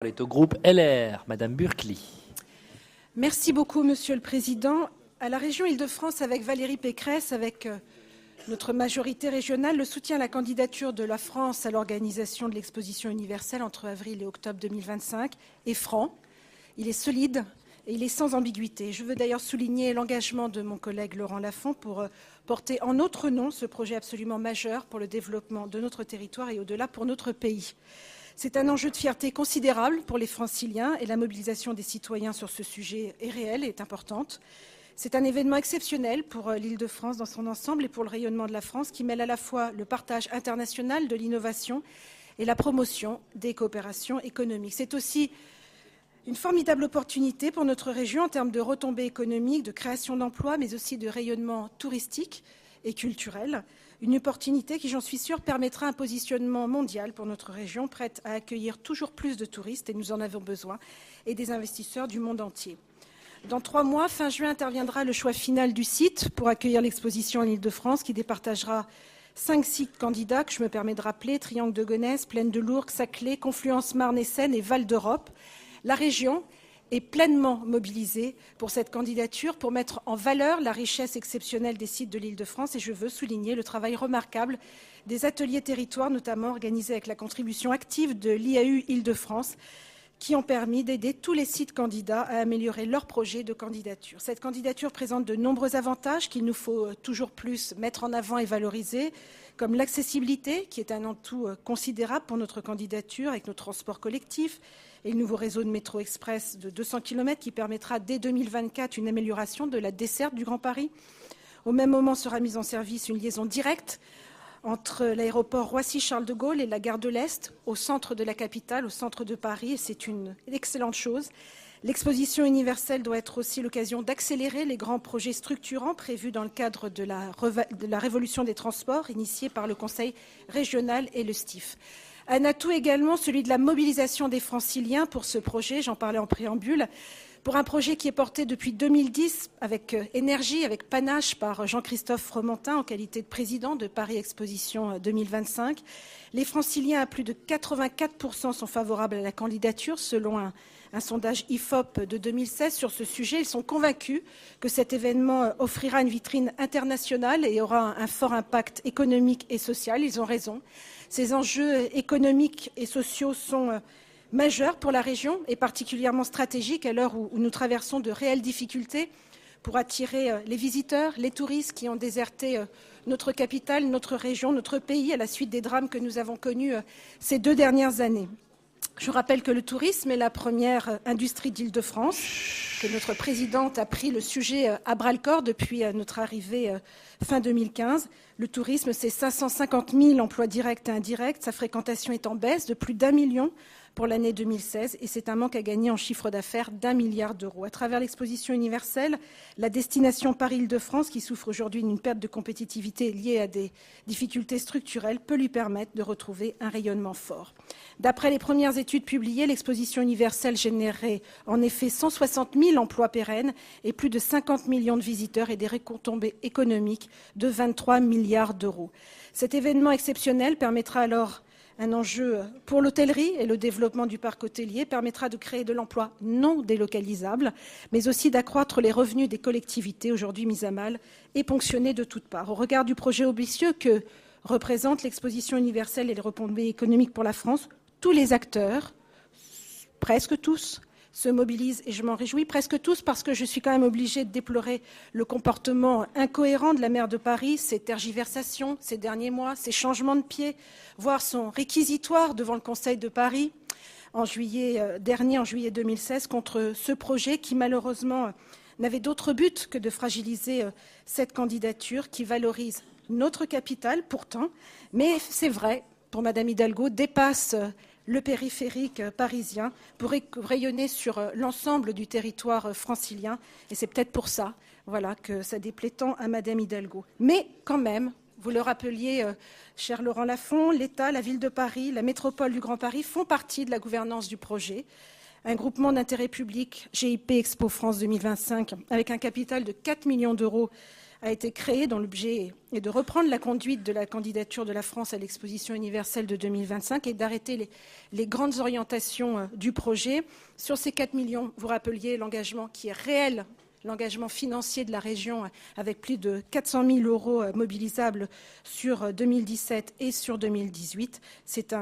Elle est au groupe LR, Madame Burkli. Merci beaucoup, Monsieur le Président. À la région Île-de-France, avec Valérie Pécresse, avec notre majorité régionale, le soutien à la candidature de la France à l'organisation de l'exposition universelle entre avril et octobre 2025 est franc, il est solide et il est sans ambiguïté. Je veux d'ailleurs souligner l'engagement de mon collègue Laurent Lafont pour porter en notre nom ce projet absolument majeur pour le développement de notre territoire et au-delà pour notre pays. C'est un enjeu de fierté considérable pour les Franciliens et la mobilisation des citoyens sur ce sujet est réelle et est importante. C'est un événement exceptionnel pour l'Île-de-France dans son ensemble et pour le rayonnement de la France qui mêle à la fois le partage international de l'innovation et la promotion des coopérations économiques. C'est aussi une formidable opportunité pour notre région en termes de retombées économiques, de création d'emplois, mais aussi de rayonnement touristique et culturel. Une opportunité qui, j'en suis sûre, permettra un positionnement mondial pour notre région, prête à accueillir toujours plus de touristes, et nous en avons besoin, et des investisseurs du monde entier. Dans 3 mois, fin juin, interviendra le choix final du site pour accueillir l'exposition en Île-de-France, qui départagera 5 sites candidats que je me permets de rappeler: Triangle de Gonesse, Plaine de l'Ourcq, Saclay, Confluence Marne-et-Seine et Val d'Europe. La région est pleinement mobilisée pour cette candidature, pour mettre en valeur la richesse exceptionnelle des sites de l'Île-de-France. Et je veux souligner le travail remarquable des ateliers territoires, notamment organisés avec la contribution active de l'IAU Île-de-France, qui ont permis d'aider tous les sites candidats à améliorer leur projet de candidature. Cette candidature présente de nombreux avantages qu'il nous faut toujours plus mettre en avant et valoriser, comme l'accessibilité, qui est un atout considérable pour notre candidature avec nos transports collectifs, et le nouveau réseau de métro express de 200 km qui permettra dès 2024 une amélioration de la desserte du Grand Paris. Au même moment sera mise en service une liaison directe entre l'aéroport Roissy-Charles de Gaulle et la gare de l'Est, au centre de la capitale, au centre de Paris, et c'est une excellente chose. L'exposition universelle doit être aussi l'occasion d'accélérer les grands projets structurants prévus dans le cadre de la révolution des transports, initiée par le Conseil régional et le STIF. Un atout également, celui de la mobilisation des Franciliens pour ce projet, j'en parlais en préambule, pour un projet qui est porté depuis 2010 avec énergie, avec panache par Jean-Christophe Fromentin en qualité de président de Paris Exposition 2025. Les Franciliens, à plus de 84%, sont favorables à la candidature selon un sondage IFOP de 2016 sur ce sujet. Ils sont convaincus que cet événement offrira une vitrine internationale et aura un fort impact économique et social. Ils ont raison. Ces enjeux économiques et sociaux sont majeurs pour la région et particulièrement stratégiques à l'heure où nous traversons de réelles difficultés pour attirer les visiteurs, les touristes qui ont déserté notre capitale, notre région, notre pays à la suite des drames que nous avons connus ces 2 dernières années. Je rappelle que le tourisme est la première industrie d'Île-de-France, que notre présidente a pris le sujet à bras-le-corps depuis notre arrivée fin 2015. Le tourisme, c'est 550 000 emplois directs et indirects. Sa fréquentation est en baisse de plus d'1 million pour l'année 2016 et c'est un manque à gagner en chiffre d'affaires d'1 milliard d'euros. À travers l'exposition universelle, la destination Paris-Île-de-France, qui souffre aujourd'hui d'une perte de compétitivité liée à des difficultés structurelles, peut lui permettre de retrouver un rayonnement fort. D'après les premières études publiées, l'exposition universelle générerait en effet 160 000 emplois pérennes et plus de 50 millions de visiteurs et des retombées économiques de 23 milliards d'euros. Cet événement exceptionnel permettra alors un enjeu pour l'hôtellerie et le développement du parc hôtelier, permettra de créer de l'emploi non délocalisable, mais aussi d'accroître les revenus des collectivités aujourd'hui mises à mal et ponctionnées de toutes parts. Au regard du projet ambitieux que représente l'exposition universelle et les retombées économiques pour la France, tous les acteurs, presque tous, se mobilisent et je m'en réjouis, presque tous, parce que je suis quand même obligée de déplorer le comportement incohérent de la maire de Paris, ses tergiversations ces derniers mois, ses changements de pied, voire son réquisitoire devant le Conseil de Paris en juillet dernier, en juillet 2016, contre ce projet qui malheureusement n'avait d'autre but que de fragiliser cette candidature qui valorise notre capitale pourtant, mais c'est vrai, pour Madame Hidalgo, dépasse le périphérique parisien pour rayonner sur l'ensemble du territoire francilien. Et c'est peut-être pour ça que ça déplaît tant à Madame Hidalgo. Mais quand même, vous le rappeliez, cher Laurent Lafont, l'État, la Ville de Paris, la métropole du Grand Paris font partie de la gouvernance du projet. Un groupement d'intérêt public, GIP Expo France 2025, avec un capital de 4 millions d'euros, a été créé dont l'objet est de reprendre la conduite de la candidature de la France à l'exposition universelle de 2025 et d'arrêter les grandes orientations du projet. Sur ces 4 millions, vous rappeliez l'engagement qui est réel, l'engagement financier de la région avec plus de 400 000 euros mobilisables sur 2017 et sur 2018. C'est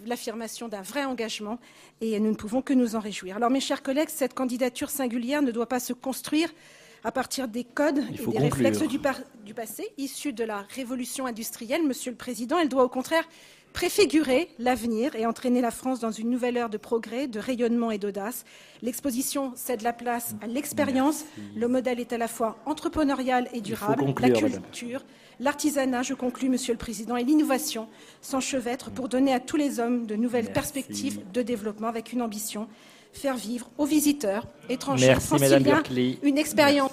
l'affirmation d'un vrai engagement et nous ne pouvons que nous en réjouir. Alors mes chers collègues, cette candidature singulière ne doit pas se construire à partir des codes et des réflexes du passé, issus de la révolution industrielle, Monsieur le Président. Elle doit au contraire préfigurer l'avenir et entraîner la France dans une nouvelle ère de progrès, de rayonnement et d'audace. L'exposition cède la place à l'expérience. Le modèle est à la fois entrepreneurial et durable. La culture, l'artisanat, je conclus, Monsieur le Président, et l'innovation s'enchevêtrent pour donner à tous les hommes de nouvelles perspectives de développement avec une ambition. Faire vivre aux visiteurs étrangers franciliens une expérience